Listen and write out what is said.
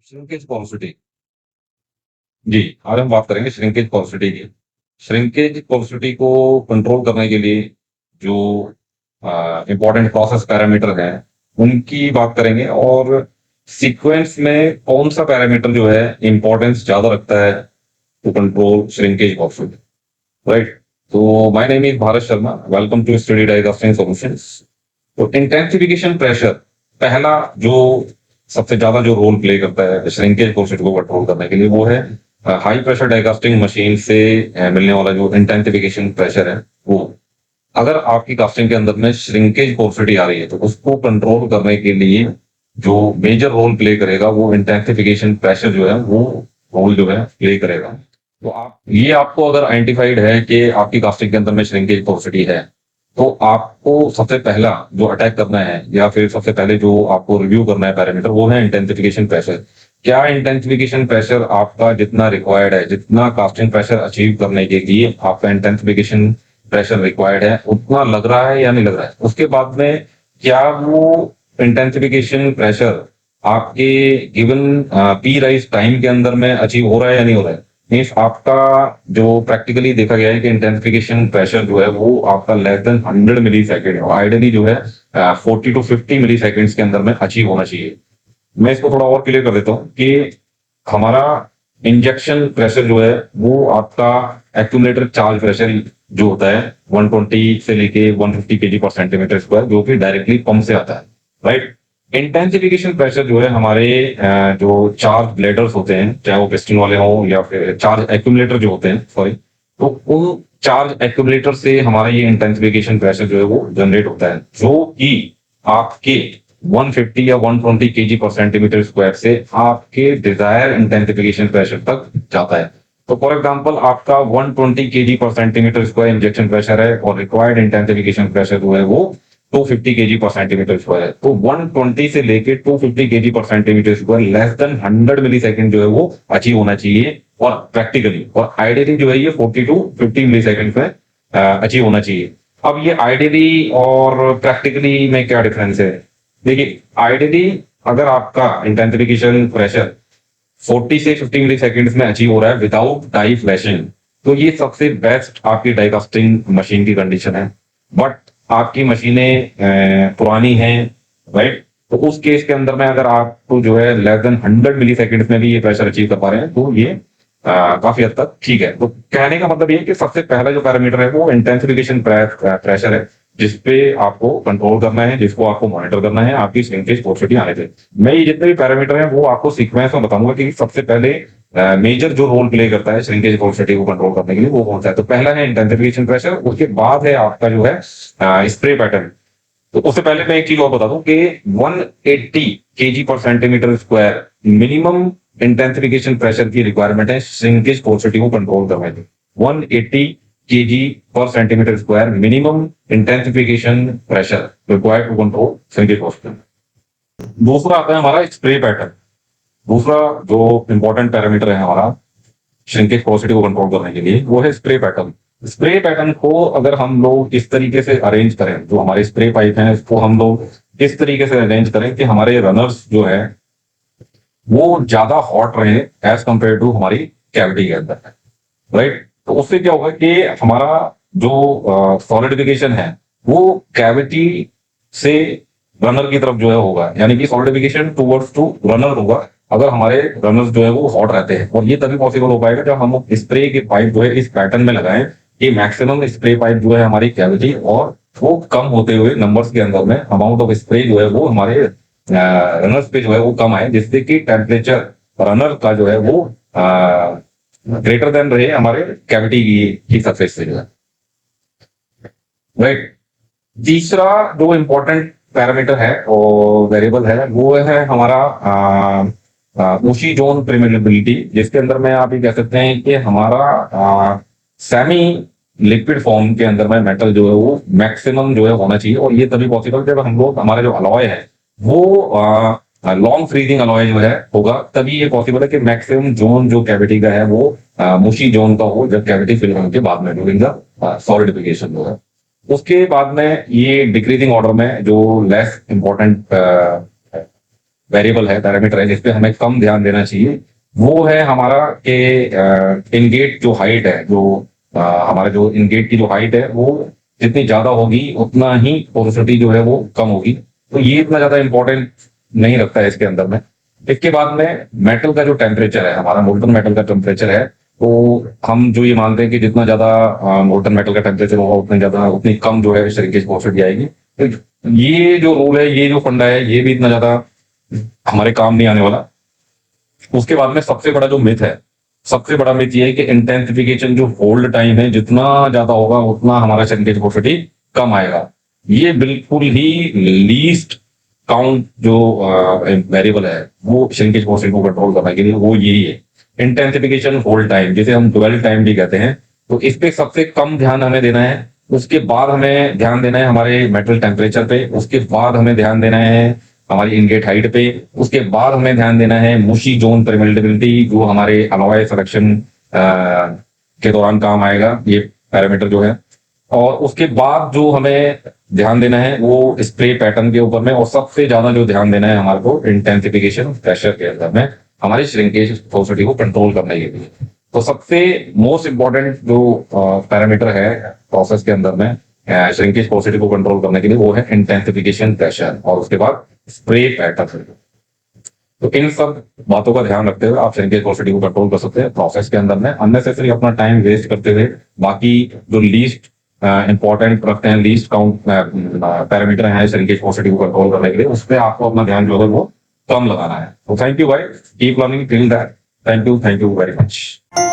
Shrinkage porosity. जी, आज हम बात करेंगे श्रिंकेज पोरोसिटी की। श्रिंकेज पोरोसिटी को कंट्रोल करने के लिए जो इंपॉर्टेंट प्रोसेस पैरामीटर हैं, उनकी बात करेंगे और सीक्वेंस में कौन सा पैरामीटर जो है इंपॉर्टेंस ज्यादा रखता है to control shrinkage porosity, right? तो my name is Bharat Sharma, welcome to study die casting solutions. तो इंटेंसिफिकेशन प्रेशर पहला जो सबसे ज्यादा जो रोल प्ले करता है श्रिंकेज पोरोसिटी को कंट्रोल करने के लिए, वो है high pressure die casting machine से मिलने वाला जो इंटेंसिफिकेशन प्रेशर है वो। अगर आपकी कास्टिंग के अंदर में श्रिंकेज पोरोसिटी आ रही है तो उसको कंट्रोल करने के लिए जो मेजर रोल प्ले करेगा वो इंटेंसिफिकेशन प्रेशर जो है वो रोल जो है प्ले करेगा। तो आप ये आपको अगर आइडेंटिफाइड है कि आपकी कास्टिंग के अंदर में श्रिंकेज पोरोसिटी है, तो आपको सबसे पहला जो अटैक करना है या फिर सबसे पहले जो आपको रिव्यू करना है पैरामीटर, वो है इंटेंसिफिकेशन प्रेशर। क्या इंटेंसिफिकेशन प्रेशर आपका जितना रिक्वायर्ड है, जितना कास्टिंग प्रेशर अचीव करने के लिए आपका इंटेंसिफिकेशन प्रेशर रिक्वायर्ड है, उतना लग रहा है या नहीं लग रहा है। उसके बाद में क्या वो इंटेंसिफिकेशन प्रेशर आपके गिवन पी राइज टाइम के अंदर में अचीव हो रहा है या नहीं हो रहा है। मीन्स आपका जो प्रैक्टिकली देखा गया है कि इंटेंसिफिकेशन प्रेशर जो है वो आपका लेस देन 100 मिली सेकेंड है, आइडियली जो है 40 to 50 मिली सेकेंड्स के अंदर में अचीव होना चाहिए। मैं इसको थोड़ा और क्लियर कर देता हूँ कि हमारा इंजेक्शन प्रेशर जो है वो आपका एक्यूमुलेटर चार्ज प्रेशर जो होता है 120 से लेके 150 kg पर सेंटीमीटर स्क्वायर, जो कि डायरेक्टली पंप से आता है, राइट? इंटेंसिफिकेशन प्रेशर जो है हमारे जो चार्ज ब्लेडर्स होते हैं, चाहे वो पिस्टन वाले हों या फिर चार्ज एक्यूमुलेटर जो होते हैं, सॉरी, तो उन चार्ज एक्यूमुलेटर से हमारा ये इंटेंसिफिकेशन प्रेशर जो है वो जनरेट होता है, जो कि आपके 150 या 120 kg पर सेंटीमीटर स्क्वायर से आपके डिजायर इंटेंसिफिकेशन प्रेशर तक जाता है। तो फॉर एग्जांपल आपका 120 kg पर सेंटीमीटर स्क्वायर इंजेक्शन प्रेशर है और रिक्वायर्ड इंटेंसिफिकेशन प्रेशर जो है वो 250 kg पर सेंटीमीटर स्क्वायर है। तो 120 से लेके 250 kg पर सेंटीमीटर स्क्वायर लेस देन 100 मिली सेकेंड जो है वो अचीव होना चाहिए, और प्रैक्टिकली और आइडियली जो है ये 40 to 50 मिली सेकेंड में अचीव होना चाहिए। अब ये आइडियली और प्रैक्टिकली में क्या डिफरेंस है? देखिए, आइडियली अगर आपका इंटेंसिफिकेशन प्रेशर 40 से 50 मिली सेकेंड्स में अचीव हो रहा है विदाउट डाई फ्लैशिंग, तो ये सबसे बेस्ट आपकी डाई कास्टिंग मशीन की कंडीशन है। बट आपकी मशीनें पुरानी हैं, राइट? तो उस केस के अंदर में अगर आपको जो है लेस देन 100 मिली सेकेंड्स में भी ये प्रेशर अचीव कर पा रहे हैं, तो ये काफी हद तक ठीक है। तो कहने का मतलब ये है कि सबसे पहला जो पैरामीटर है वो इंटेंसिफिकेशन प्रेशर है, जिसपे आपको कंट्रोल करना है, जिसको आपको मॉनिटर करना है आपकी श्रिंकेज पोरोसिटी आने से। मैं ये जितने भी पैरामीटर हैं वो आपको सीक्वेंस में बताऊंगा कि सबसे पहले मेजर जो रोल प्ले करता है श्रिंकेज पोरोसिटी को कंट्रोल करने के लिए वो कौन सा है। तो पहला है इंटेंसिफिकेशन प्रेशर, उसके बाद है आपका जो है स्प्रे पैटर्न। तो उससे पहले मैं एक चीज और बता दूं कि 180 kg पर centimetre square minimum intensification pressure की रिक्वायरमेंट है श्रिंकेज पोरोसिटी को कंट्रोल करने के। 180 kg पर centimetre square minimum intensification pressure required to control shrinkage porosity. दूसरा आता है हमारा स्प्रे पैटर्न। दूसरा जो इंपॉर्टेंट पैरामीटर है हमारा श्रिंकेज पोरोसिटी को कंट्रोल करने के लिए वो है स्प्रे पैटर्न। स्प्रे पैटर्न को अगर हम लोग इस तरीके से अरेंज करें, जो हमारे स्प्रे पाइप हैं उसको हम लोग इस तरीके से अरेंज करें कि हमारे रनर्स जो है वो ज्यादा हॉट रहे एज कंपेयर टू हमारी कैविटी के अंदर, राइट? तो उससे क्या होगा कि हमारा जो सॉलिडिफिकेशन है वो कैविटी से रनर की तरफ जो है होगा, यानी कि सॉलिडिफिकेशन टुवर्ड्स टू रनर होगा अगर हमारे रनर्स जो है वो हॉट रहते हैं। और ये तभी पॉसिबल हो पाएगा जब हम स्प्रे के पाइप जो है इस पैटर्न में लगाएं कि मैक्सिमम स्प्रे पाइप जो है हमारी कैविटी और वो कम होते हुए नंबर्स के अंदर में अमाउंट ऑफ स्प्रे जो है वो हमारे रनर्स पे जो है वो कम आए, जिससे कि टेम्परेचर रनर का जो है वो ग्रेटर देन रहे हमारे कैविटी की सरफेस से जो है, राइट? तीसरा जो इंपॉर्टेंट पैरामीटर है और वेरिएबल है वो है हमारा ऊशी जोन परमेबिलिटी, जिसके अंदर में आप ये कह सकते हैं कि हमारा सेमी लिक्विड फॉर्म के अंदर में मेटल जो है वो मैक्सिमम जो है होना चाहिए। और ये तभी पॉसिबल जब हम लोग हमारा जो अलॉय है वो लॉन्ग फ्रीजिंग अलॉय जो है होगा, तभी ये पॉसिबल है कि मैक्सिमम जोन जो कैविटी का है वो मुशी जोन का हो जब कैविटी फिल होने के बाद में ड्यूरिंग द सॉलिडिफिकेशन जो है। उसके बाद में ये डिक्रीजिंग ऑर्डर में जो लेस इंपॉर्टेंट वेरिएबल है, पैरामीटर है जिस पे हमें कम ध्यान देना चाहिए, वो है हमारा कि इनगेट जो हाइट है, जो हमारा जो इनगेट की जो हाइट है वो जितनी ज्यादा होगी उतना ही पोरोसिटी जो है वो कम होगी। तो ये इतना ज्यादा इंपॉर्टेंट नहीं रखता है इसके अंदर में। इसके बाद में मेटल का जो टेम्परेचर है, हमारा मोल्टन मेटल का टेम्परेचर है, तो हम जो ये मानते हैं कि जितना ज्यादा मोल्टन मेटल का टेम्परेचर होगा उतनी कम जो है श्रिंकेज पोरोसिटी आएगी। तो ये जो रूल है, ये जो फंडा है, ये भी इतना ज्यादा हमारे काम नहीं आने वाला। उसके बाद में सबसे बड़ा जो मिथ है, सबसे बड़ा मिथ ये है कि इंटेंसिफिकेशन जो होल्ड टाइम है जितना ज्यादा होगा उतना हमारा श्रिंकेज पोरोसिटी कम आएगा। ये बिल्कुल ही लीस्ट काउंट जो वेरिएबल है वो श्रिंकेज पोरोसिटी को कंट्रोल करने के लिए वो यही है, इंटेंसिफिकेशन होल्ड टाइम, जिसे हम ड्वेल टाइम भी कहते हैं। तो इस पे सबसे कम ध्यान हमें देना है। उसके बाद हमें ध्यान देना है हमारे मेटल टेम्परेचर पे, उसके बाद हमें ध्यान देना है हमारी इनगेट हाइट पे, उसके बाद हमें ध्यान देना है मुशी जोन परमेबिलिटी जो हमारे अलॉय सिलेक्शन के दौरान काम आएगा, ये पैरामीटर जो है। और उसके बाद जो हमें ध्यान देना है वो स्प्रे पैटर्न के ऊपर में, और सबसे ज्यादा जो ध्यान देना है हमारे को इंटेंसिफिकेशन प्रेशर के अंदर में हमारी श्रिंकेज पोरोसिटी को कंट्रोल करने के लिए। तो सबसे मोस्ट इंपॉर्टेंट जो पैरामीटर है प्रोसेस के अंदर में श्रिंकेज पोरोसिटी को कंट्रोल करने के लिए वो है इंटेंसिफिकेशन प्रेशर, और उसके बाद स्प्रे पैटर्न। तो इन सब बातों का ध्यान रखते हुए आप श्रिंकेज पोरोसिटी को कंट्रोल कर सकते हैं प्रोसेस के अंदर में, अननेसेसरी अपना टाइम वेस्ट करते हुए। बाकी जो लीस्ट इंपॉर्टेंट रखते हैं, लीस्ट काउंट पैरामीटर है श्रिंकेज पोरोसिटी को कंट्रोल करने के लिए, उस पर आपको अपना ध्यान जो है वो कम लगाना है। तो थैंक यू भाई, keep learning till that. Thank you very much.